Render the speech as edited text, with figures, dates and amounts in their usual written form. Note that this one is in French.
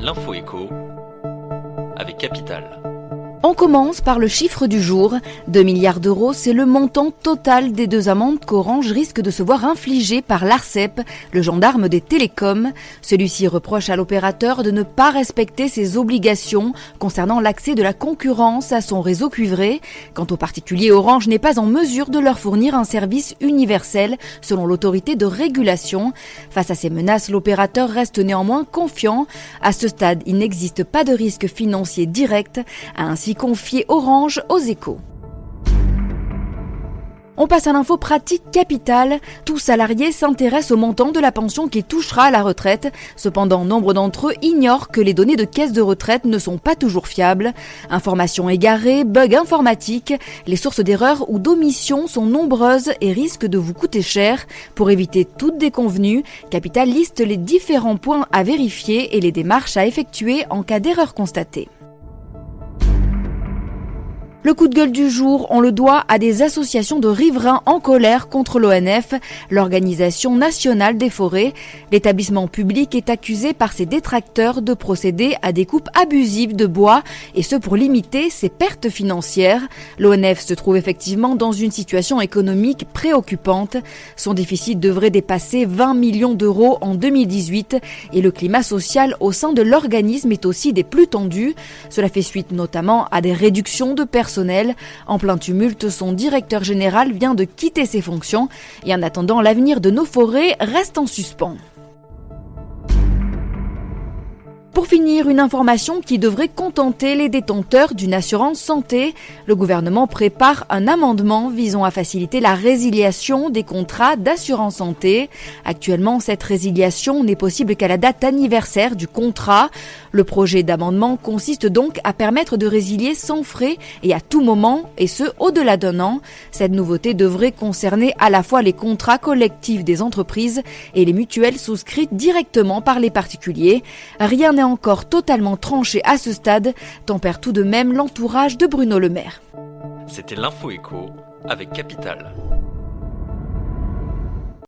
L'info écho avec Capital. On commence par le chiffre du jour. 2 milliards d'euros, c'est le montant total des 2 amendes qu'Orange risque de se voir infliger par l'Arcep, le gendarme des télécoms. Celui-ci reproche à l'opérateur de ne pas respecter ses obligations concernant l'accès de la concurrence à son réseau cuivré. Quant aux particuliers, Orange n'est pas en mesure de leur fournir un service universel selon l'autorité de régulation. Face à ces menaces, l'opérateur reste néanmoins confiant. À ce stade, il n'existe pas de risque financier direct, a ainsi confié Orange aux Échos. On passe à l'info pratique Capital. Tout salarié s'intéresse au montant de la pension qu'il touchera à la retraite. Cependant, nombre d'entre eux ignorent que les données de caisse de retraite ne sont pas toujours fiables. Informations égarées, bugs informatiques, les sources d'erreurs ou d'omissions sont nombreuses et risquent de vous coûter cher. Pour éviter toute déconvenue, Capital liste les différents points à vérifier et les démarches à effectuer en cas d'erreur constatée. Le coup de gueule du jour, on le doit à des associations de riverains en colère contre l'ONF, l'Organisation nationale des forêts. L'établissement public est accusé par ses détracteurs de procéder à des coupes abusives de bois, et ce pour limiter ses pertes financières. L'ONF se trouve effectivement dans une situation économique préoccupante. Son déficit devrait dépasser 20 millions d'euros en 2018, et le climat social au sein de l'organisme est aussi des plus tendus. Cela fait suite notamment à des réductions de personnel. En plein tumulte, son directeur général vient de quitter ses fonctions et en attendant, l'avenir de nos forêts reste en suspens. Pour finir, une information qui devrait contenter les détenteurs d'une assurance santé. Le gouvernement prépare un amendement visant à faciliter la résiliation des contrats d'assurance santé. Actuellement, cette résiliation n'est possible qu'à la date anniversaire du contrat. Le projet d'amendement consiste donc à permettre de résilier sans frais et à tout moment, et ce au-delà d'un an. Cette nouveauté devrait concerner à la fois les contrats collectifs des entreprises et les mutuelles souscrites directement par les particuliers. Rien n'est encore totalement tranché à ce stade, tempère tout de même l'entourage de Bruno Le Maire. C'était l'Info écho avec Capital.